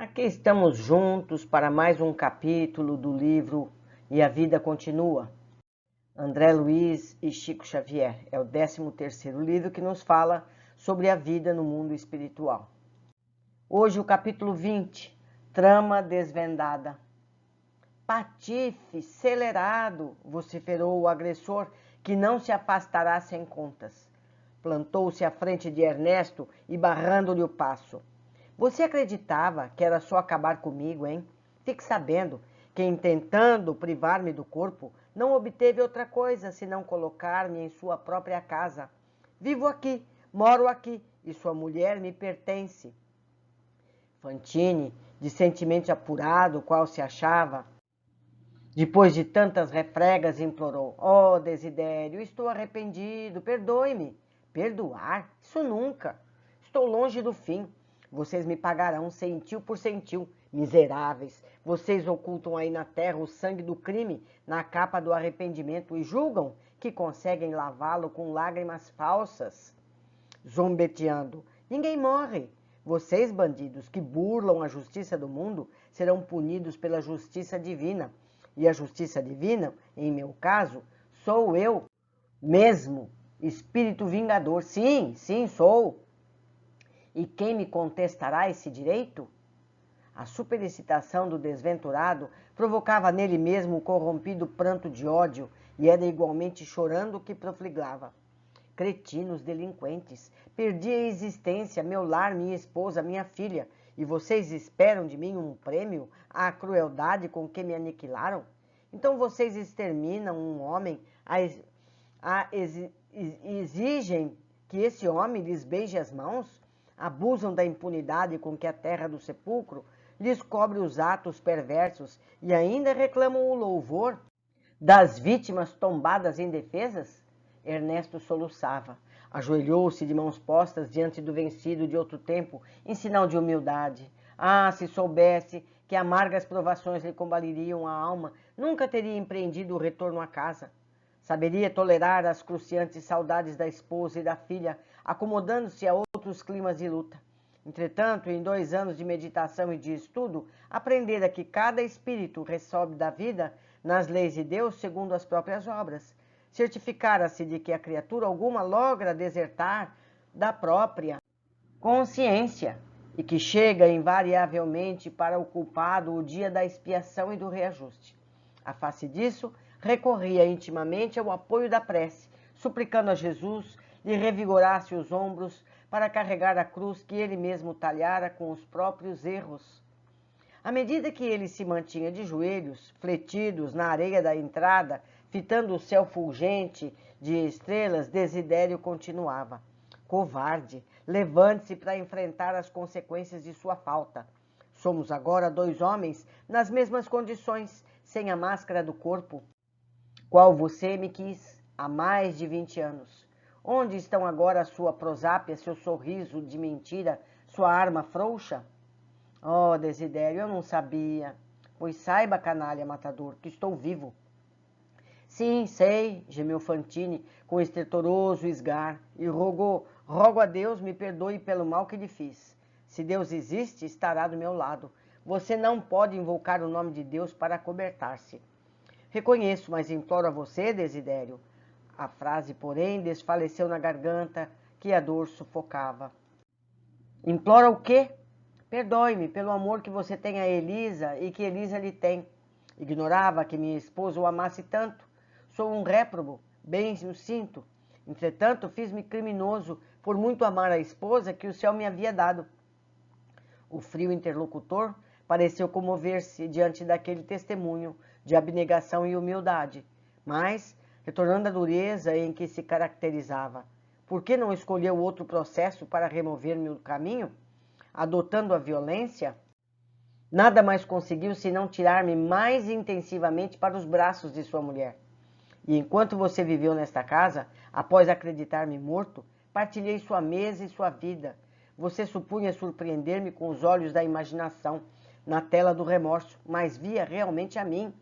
Aqui estamos juntos para mais um capítulo do livro E a Vida Continua. André Luiz e Chico Xavier. É o 13º livro que nos fala sobre a vida no mundo espiritual. Hoje o capítulo 20, Trama Desvendada. Patife, celerado, vociferou o agressor, que não se afastará sem contas. Plantou-se à frente de Ernesto e barrando-lhe o passo. Você acreditava que era só acabar comigo, hein? Fique sabendo que, intentando privar-me do corpo, não obteve outra coisa senão colocar-me em sua própria casa. Vivo aqui, moro aqui, e sua mulher me pertence. Fantine, de sentimento apurado, qual se achava, depois de tantas refregas, implorou: Oh, Desidério, estou arrependido, perdoe-me. Perdoar? Isso nunca. Estou longe do fim. Vocês me pagarão centil por centil. Miseráveis, vocês ocultam aí na terra o sangue do crime na capa do arrependimento e julgam que conseguem lavá-lo com lágrimas falsas. Zombeteando. Ninguém morre. Vocês, bandidos, que burlam a justiça do mundo, serão punidos pela justiça divina. E a justiça divina, em meu caso, sou eu mesmo, espírito vingador. Sim, sou. E quem me contestará esse direito? A superexcitação do desventurado provocava nele mesmo um corrompido pranto de ódio e era igualmente chorando que profligava. Cretinos delinquentes, perdi a existência, meu lar, minha esposa, minha filha, e vocês esperam de mim um prêmio à crueldade com que me aniquilaram? Então vocês exterminam um homem, exigem que esse homem lhes beije as mãos? Abusam da impunidade com que a terra do sepulcro lhes cobre os atos perversos e ainda reclamam o louvor das vítimas tombadas indefesas? Ernesto soluçava. Ajoelhou-se de mãos postas diante do vencido de outro tempo, em sinal de humildade. Ah, se soubesse que amargas provações lhe combaliriam a alma, nunca teria empreendido o retorno à casa. Saberia tolerar as cruciantes saudades da esposa e da filha, acomodando-se a outros climas de luta. Entretanto, em 2 anos de meditação e de estudo, aprendera que cada espírito recebe da vida nas leis de Deus segundo as próprias obras. Certificara-se de que a criatura alguma logra desertar da própria consciência e que chega invariavelmente para o culpado o dia da expiação e do reajuste. À face disso, recorria intimamente ao apoio da prece, suplicando a Jesus lhe revigorasse os ombros para carregar a cruz que ele mesmo talhara com os próprios erros. À medida que ele se mantinha de joelhos, fletidos na areia da entrada, fitando o céu fulgente de estrelas, Desidério continuava: Covarde, levante-se para enfrentar as consequências de sua falta. Somos agora 2 homens nas mesmas condições, sem a máscara do corpo, qual você me quis há mais de 20 anos. Onde estão agora a sua prosápia, seu sorriso de mentira, sua arma frouxa? Oh, Desidério, eu não sabia. Pois saiba, canalha matador, que estou vivo. Sim, sei, gemeu Fantine com estertoroso esgar, e rogo a Deus me perdoe pelo mal que lhe fiz. Se Deus existe, estará do meu lado. Você não pode invocar o nome de Deus para acobertar-se. Reconheço, mas imploro a você, Desidério. A frase, porém, desfaleceu na garganta, que a dor sufocava. Implora o quê? Perdoe-me pelo amor que você tem a Elisa e que Elisa lhe tem. Ignorava que minha esposa o amasse tanto. Sou um réprobo, bem o sinto. Entretanto, fiz-me criminoso por muito amar a esposa que o céu me havia dado. O frio interlocutor pareceu comover-se diante daquele testemunho de abnegação e humildade, mas, retornando à dureza em que se caracterizava, por que não escolheu outro processo para remover-me do caminho? Adotando a violência, nada mais conseguiu senão tirar-me mais intensivamente para os braços de sua mulher. E enquanto você viveu nesta casa, após acreditar-me morto, partilhei sua mesa e sua vida. Você supunha surpreender-me com os olhos da imaginação, na tela do remorso, mas via realmente a mim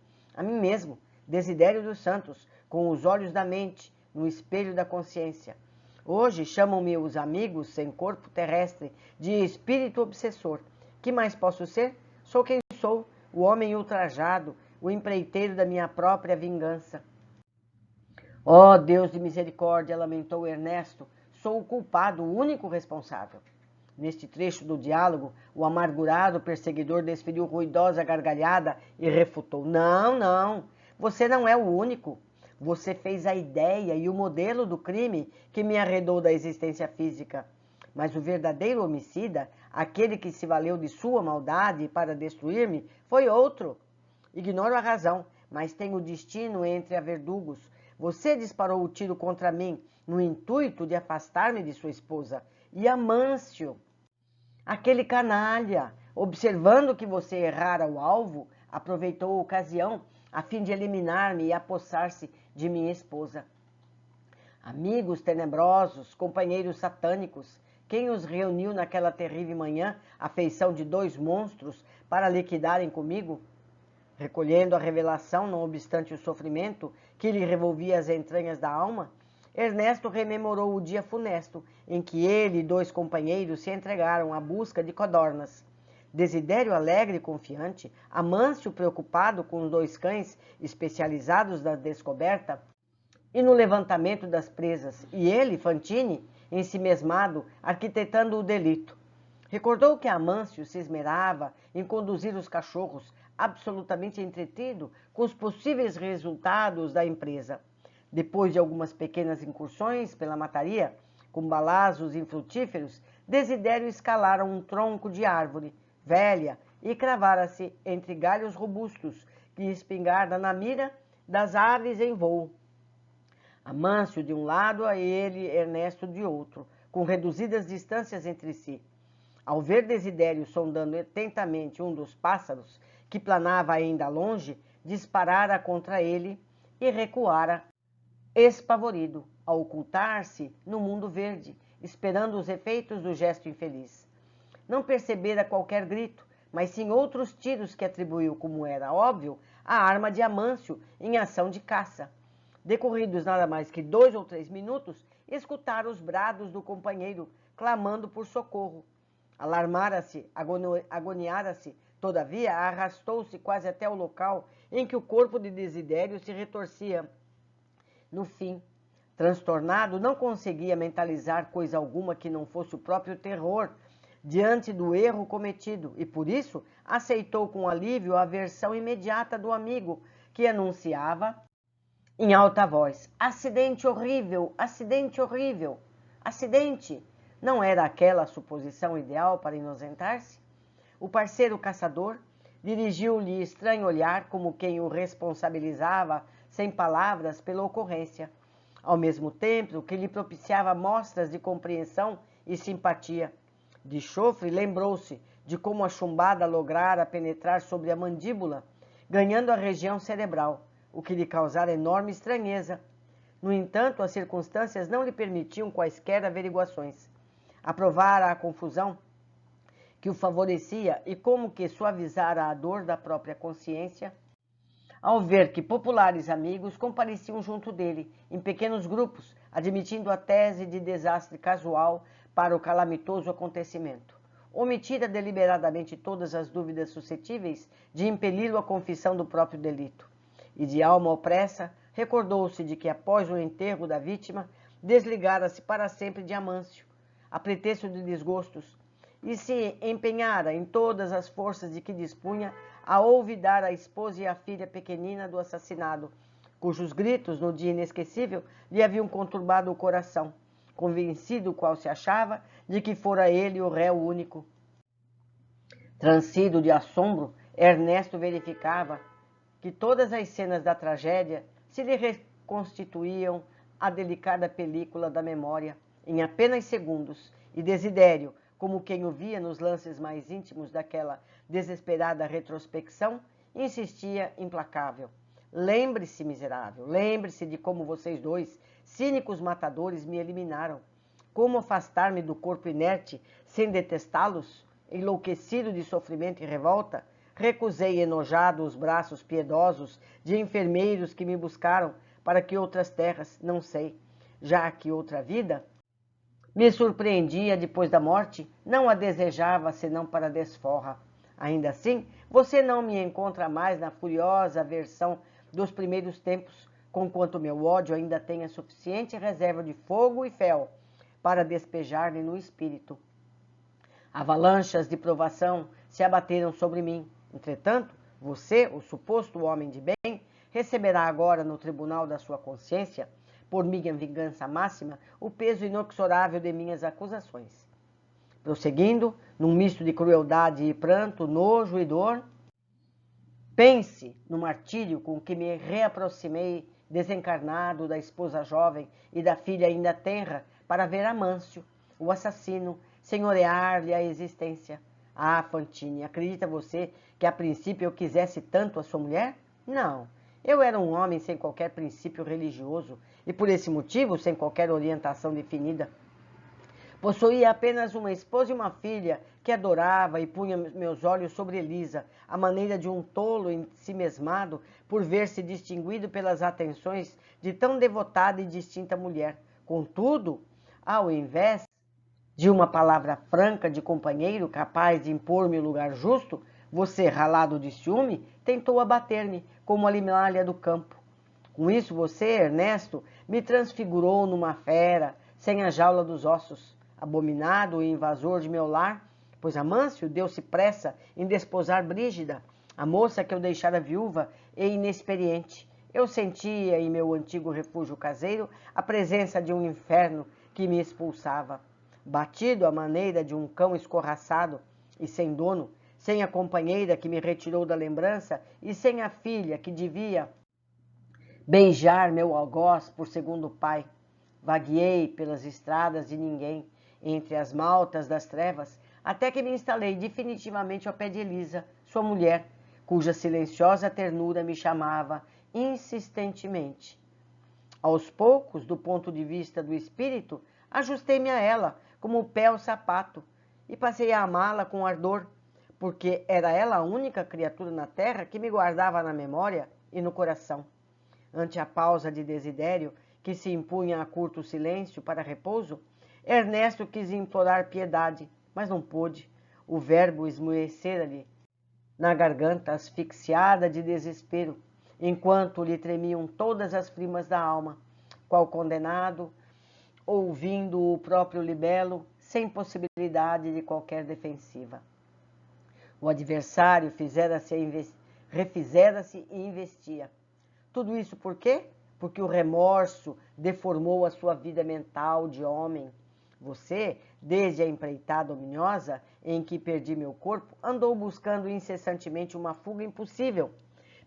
mesmo, Desidério dos Santos, com os olhos da mente, no espelho da consciência. Hoje chamam-me os amigos sem corpo terrestre de espírito obsessor. Que mais posso ser? Sou quem sou, o homem ultrajado, o empreiteiro da minha própria vingança. Ó Deus de misericórdia, lamentou Ernesto, sou o culpado, o único responsável. Neste trecho do diálogo, o amargurado perseguidor desferiu ruidosa gargalhada e refutou. Não, não, você não é o único. Você fez a ideia e o modelo do crime que me arredou da existência física. Mas o verdadeiro homicida, aquele que se valeu de sua maldade para destruir-me, foi outro. Ignoro a razão, mas tenho o destino entre a verdugos. Você disparou o tiro contra mim no intuito de afastar-me de sua esposa. E Amâncio, aquele canalha, observando que você errara o alvo, aproveitou a ocasião a fim de eliminar-me e apossar-se de minha esposa. Amigos tenebrosos, companheiros satânicos, quem os reuniu naquela terrível manhã, à feição de dois monstros, para liquidarem comigo? Recolhendo a revelação, não obstante o sofrimento que lhe revolvia as entranhas da alma, Ernesto rememorou o dia funesto em que ele e dois companheiros se entregaram à busca de codornas. Desidério alegre e confiante, Amâncio preocupado com os dois cães especializados na descoberta e no levantamento das presas, e ele, Fantine, ensimesmado, arquitetando o delito. Recordou que Amâncio se esmerava em conduzir os cachorros, absolutamente entretido com os possíveis resultados da empresa. Depois de algumas pequenas incursões pela mataria, com balazos infrutíferos, Desidério escalara um tronco de árvore velha e cravara-se entre galhos robustos que espingarda na mira das aves em voo. Amâncio de um lado, a ele Ernesto de outro, com reduzidas distâncias entre si. Ao ver Desidério sondando atentamente um dos pássaros, que planava ainda longe, disparara contra ele e recuara, espavorido, a ocultar-se no mundo verde, esperando os efeitos do gesto infeliz. Não percebera qualquer grito, mas sim outros tiros que atribuiu, como era óbvio, à arma de Amâncio em ação de caça. Decorridos nada mais que 2 ou 3 minutos, escutara os brados do companheiro, clamando por socorro. Alarmara-se, agoniara-se, todavia arrastou-se quase até o local em que o corpo de Desidério se retorcia. No fim, transtornado, não conseguia mentalizar coisa alguma que não fosse o próprio terror diante do erro cometido e, por isso, aceitou com alívio a versão imediata do amigo, que anunciava em alta voz: acidente horrível, acidente horrível, acidente! Não era aquela a suposição ideal para inocentar-se? O parceiro caçador dirigiu-lhe estranho olhar, como quem o responsabilizava sem palavras pela ocorrência, ao mesmo tempo que lhe propiciava mostras de compreensão e simpatia. De chofre lembrou-se de como a chumbada lograra penetrar sobre a mandíbula, ganhando a região cerebral, o que lhe causara enorme estranheza. No entanto, as circunstâncias não lhe permitiam quaisquer averiguações. Aprovara a confusão que o favorecia e como que suavizara a dor da própria consciência, ao ver que populares amigos compareciam junto dele, em pequenos grupos, admitindo a tese de desastre casual para o calamitoso acontecimento. Omitira deliberadamente todas as dúvidas suscetíveis de impeli-lo à confissão do próprio delito. E de alma opressa, recordou-se de que após o enterro da vítima, desligara-se para sempre de Amâncio, a pretexto de desgostos, e se empenhara em todas as forças de que dispunha a olvidar a esposa e a filha pequenina do assassinado, cujos gritos, no dia inesquecível, lhe haviam conturbado o coração, convencido o qual se achava de que fora ele o réu único. Transido de assombro, Ernesto verificava que todas as cenas da tragédia se lhe reconstituíam a delicada película da memória em apenas segundos, e Desidério, como quem o via nos lances mais íntimos daquela desesperada retrospecção, insistia implacável. Lembre-se, miserável, lembre-se de como vocês dois, cínicos matadores, me eliminaram. Como afastar-me do corpo inerte sem detestá-los? Enlouquecido de sofrimento e revolta, recusei enojado os braços piedosos de enfermeiros que me buscaram para que outras terras, não sei, já que outra vida, Me surpreendia depois da morte, não a desejava senão para desforra. Ainda assim, você não me encontra mais na furiosa versão dos primeiros tempos, conquanto meu ódio ainda tenha suficiente reserva de fogo e fel para despejar-lhe no espírito. Avalanchas de provação se abateram sobre mim. Entretanto, você, o suposto homem de bem, receberá agora no tribunal da sua consciência, por minha vingança máxima, o peso inexorável de minhas acusações. Prosseguindo, num misto de crueldade e pranto, nojo e dor, pense no martírio com que me reaproximei desencarnado da esposa jovem e da filha ainda tenra para ver Amâncio, o assassino, senhorear-lhe a existência. Ah, Fantine, acredita você que a princípio eu quisesse tanto a sua mulher? Não. Eu era um homem sem qualquer princípio religioso e por esse motivo sem qualquer orientação definida. Possuía apenas uma esposa e uma filha que adorava e punha meus olhos sobre Elisa, à maneira de um tolo ensimesmado por ver-se distinguido pelas atenções de tão devotada e distinta mulher. Contudo, ao invés de uma palavra franca de companheiro capaz de impor-me o lugar justo, você, ralado de ciúme, tentou abater-me como a limalha do campo. Com isso, você, Ernesto, me transfigurou numa fera, sem a jaula dos ossos, abominado e invasor de meu lar, pois Amâncio deu-se pressa em desposar Brígida, a moça que eu deixara viúva e inexperiente. Eu sentia em meu antigo refúgio caseiro a presença de um inferno que me expulsava. Batido à maneira de um cão escorraçado e sem dono, sem a companheira que me retirou da lembrança e sem a filha que devia beijar meu algoz por segundo pai, vagueei pelas estradas de ninguém, entre as maltas das trevas, até que me instalei definitivamente ao pé de Elisa, sua mulher, cuja silenciosa ternura me chamava insistentemente. Aos poucos, do ponto de vista do espírito, ajustei-me a ela, como o pé ao sapato, e passei a amá-la com ardor, porque era ela a única criatura na terra que me guardava na memória e no coração. Ante a pausa de Desidério, que se impunha a curto silêncio para repouso, Ernesto quis implorar piedade, mas não pôde. O verbo esmoecera-lhe na garganta, asfixiada de desespero, enquanto lhe tremiam todas as frimas da alma, qual condenado, ouvindo o próprio libelo, sem possibilidade de qualquer defensiva. O adversário refizera-se e investia. Tudo isso por quê? Porque o remorso deformou a sua vida mental de homem. Você, desde a empreitada ominosa em que perdi meu corpo, andou buscando incessantemente uma fuga impossível.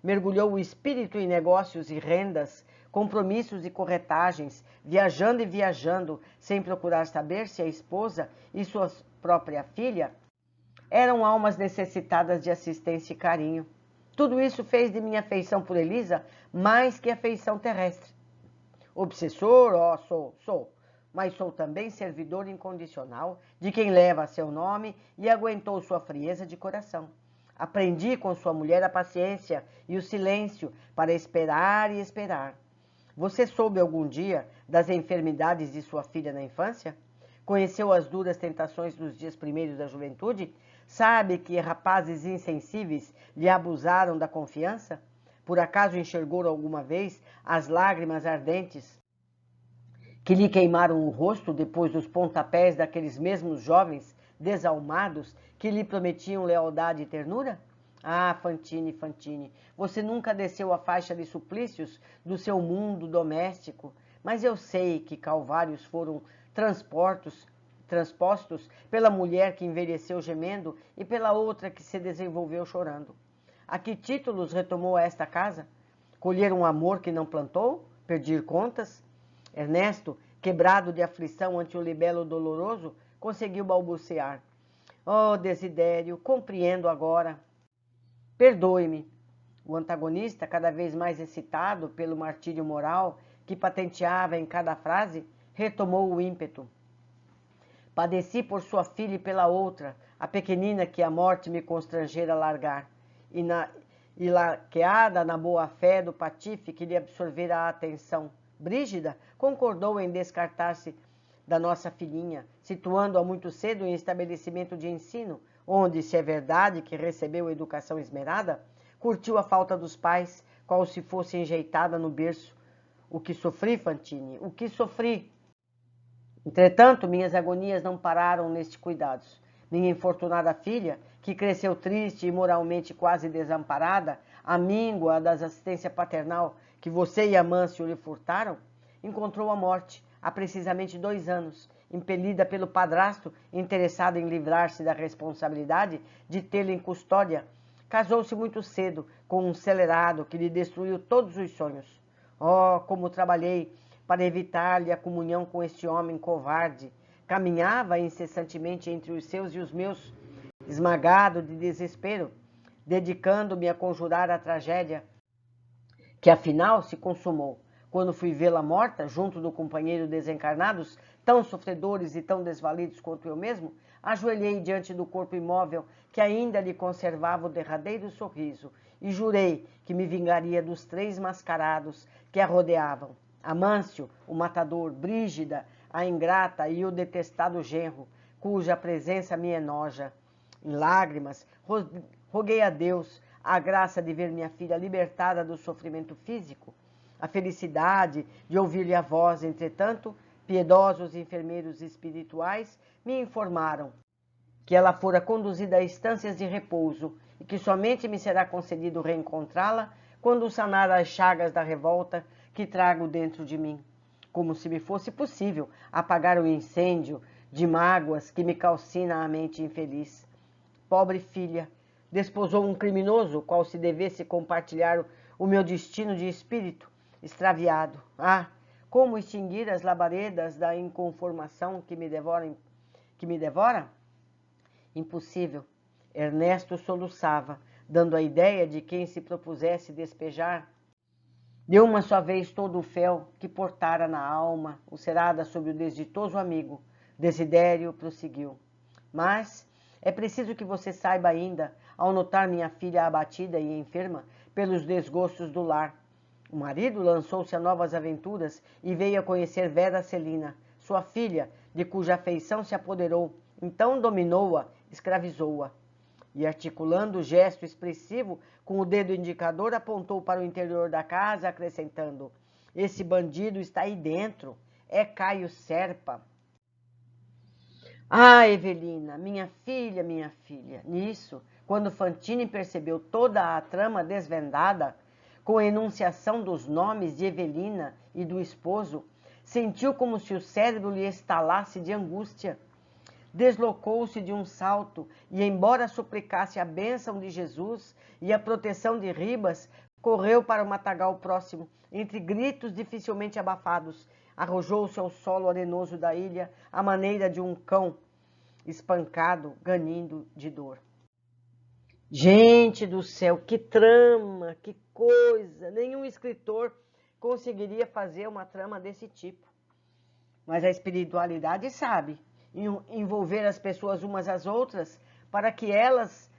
Mergulhou o espírito em negócios e rendas, compromissos e corretagens, viajando e viajando, sem procurar saber se a esposa e sua própria filha eram almas necessitadas de assistência e carinho. Tudo isso fez de minha afeição por Elisa mais que afeição terrestre. Obsessor, sou, mas sou também servidor incondicional de quem leva seu nome e aguentou sua frieza de coração. Aprendi com sua mulher a paciência e o silêncio para esperar e esperar. Você soube algum dia das enfermidades de sua filha na infância? Conheceu as duras tentações dos dias primeiros da juventude? Sabe que rapazes insensíveis lhe abusaram da confiança? Por acaso enxergou alguma vez as lágrimas ardentes que lhe queimaram o rosto depois dos pontapés daqueles mesmos jovens desalmados que lhe prometiam lealdade e ternura? Ah, Fantine, Fantine, você nunca desceu a faixa de suplícios do seu mundo doméstico, mas eu sei que calvários foram transpostos pela mulher que envelheceu gemendo e pela outra que se desenvolveu chorando. A que títulos retomou esta casa? Colher um amor que não plantou? Pedir contas? Ernesto, quebrado de aflição ante o libelo doloroso, conseguiu balbuciar. Oh, Desidério, compreendo agora. Perdoe-me. O antagonista, cada vez mais excitado pelo martírio moral que patenteava em cada frase, retomou o ímpeto. Padeci por sua filha e pela outra, a pequenina que a morte me constrangera a largar, e laqueada na boa-fé do patife que lhe absorvera a atenção, Brígida concordou em descartar-se da nossa filhinha, situando-a muito cedo em estabelecimento de ensino, onde, se é verdade que recebeu educação esmerada, curtiu a falta dos pais, qual se fosse enjeitada no berço. O que sofri, Fantine, o que sofri! Entretanto, minhas agonias não pararam nestes cuidados. Minha infortunada filha, que cresceu triste e moralmente quase desamparada, à míngua da assistência paternal que você e Amâncio lhe furtaram, encontrou a morte há precisamente 2 anos, impelida pelo padrasto interessado em livrar-se da responsabilidade de tê-la em custódia. Casou-se muito cedo com um celerado que lhe destruiu todos os sonhos. Oh, como trabalhei para evitar-lhe a comunhão com este homem covarde! Caminhava incessantemente entre os seus e os meus, esmagado de desespero, dedicando-me a conjurar a tragédia, que afinal se consumou, quando fui vê-la morta, junto do companheiro desencarnados, tão sofredores e tão desvalidos quanto eu mesmo, ajoelhei diante do corpo imóvel que ainda lhe conservava o derradeiro sorriso e jurei que me vingaria dos 3 mascarados que a rodeavam. Amâncio, o matador, Brígida, a ingrata e o detestado genro, cuja presença me enoja. Em lágrimas, roguei a Deus a graça de ver minha filha libertada do sofrimento físico, a felicidade de ouvir-lhe a voz. Entretanto, piedosos enfermeiros espirituais me informaram que ela fora conduzida a estâncias de repouso e que somente me será concedido reencontrá-la quando sanar as chagas da revolta que trago dentro de mim, como se me fosse possível apagar o incêndio de mágoas que me calcina a mente infeliz. Pobre filha, desposou um criminoso, qual se devesse compartilhar o meu destino de espírito extraviado. Ah, como extinguir as labaredas da inconformação que me devora? Impossível. Ernesto soluçava, dando a ideia de quem se propusesse despejar de uma só vez todo o fel que portara na alma, ulcerada sob o desditoso amigo. Desidério prosseguiu. Mas é preciso que você saiba ainda, ao notar minha filha abatida e enferma pelos desgostos do lar. O marido lançou-se a novas aventuras e veio a conhecer Vera Celina, sua filha, de cuja afeição se apoderou. Então dominou-a, escravizou-a. E articulando o gesto expressivo, com o dedo indicador, apontou para o interior da casa, acrescentando: esse bandido está aí dentro, é Caio Serpa. Ah, Evelina, minha filha, minha filha. Nisso, quando Fantine percebeu toda a trama desvendada, com a enunciação dos nomes de Evelina e do esposo, sentiu como se o cérebro lhe estalasse de angústia. Deslocou-se de um salto e, embora suplicasse a bênção de Jesus e a proteção de Ribas, correu para o matagal próximo, entre gritos dificilmente abafados. Arrojou-se ao solo arenoso da ilha, à maneira de um cão espancado, ganindo de dor. Gente do céu, que trama, que coisa! Nenhum escritor conseguiria fazer uma trama desse tipo. Mas a espiritualidade sabe envolver as pessoas umas às outras para que elas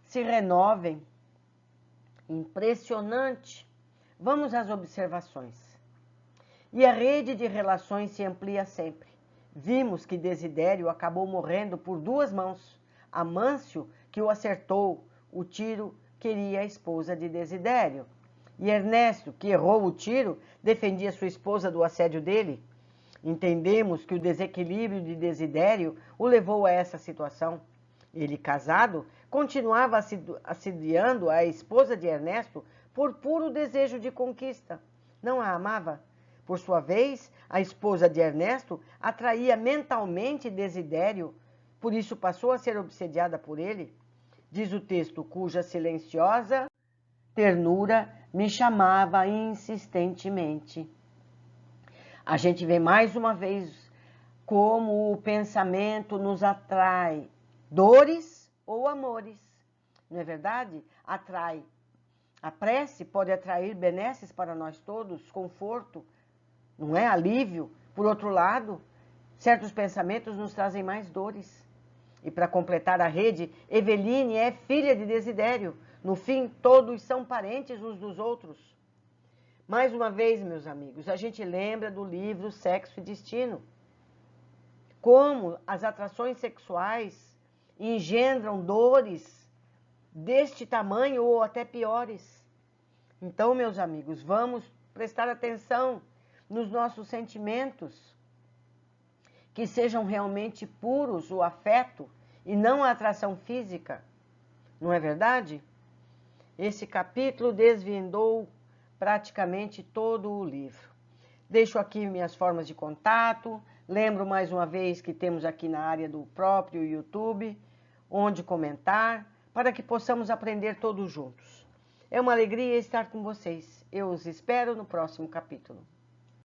se renovem. Impressionante. Vamos às observações. E a rede de relações se amplia sempre. Vimos que Desidério acabou morrendo por 2 mãos. Amâncio, que o acertou, o tiro queria a esposa de Desidério. E Ernesto, que errou o tiro, defendia sua esposa do assédio dele. Entendemos que o desequilíbrio de Desidério o levou a essa situação. Ele, casado, continuava assediando a esposa de Ernesto por puro desejo de conquista. Não a amava. Por sua vez, a esposa de Ernesto atraía mentalmente Desidério, por isso passou a ser obsediada por ele. Diz o texto, cuja silenciosa ternura me chamava insistentemente. A gente vê mais uma vez como o pensamento nos atrai dores ou amores, não é verdade? Atrai. A prece pode atrair benesses para nós todos, conforto, não é? Alívio. Por outro lado, certos pensamentos nos trazem mais dores. E para completar a rede, Eveline é filha de Desidério. No fim, todos são parentes uns dos outros. Mais uma vez, meus amigos, a gente lembra do livro Sexo e Destino. como as atrações sexuais engendram dores deste tamanho ou até piores. Então, meus amigos, vamos prestar atenção nos nossos sentimentos, que sejam realmente puros o afeto e não a atração física. Não é verdade? Esse capítulo desvendou praticamente todo o livro. Deixo aqui minhas formas de contato. Lembro mais uma vez que temos aqui na área do próprio YouTube, onde comentar, para que possamos aprender todos juntos. É uma alegria estar com vocês. Eu os espero no próximo capítulo.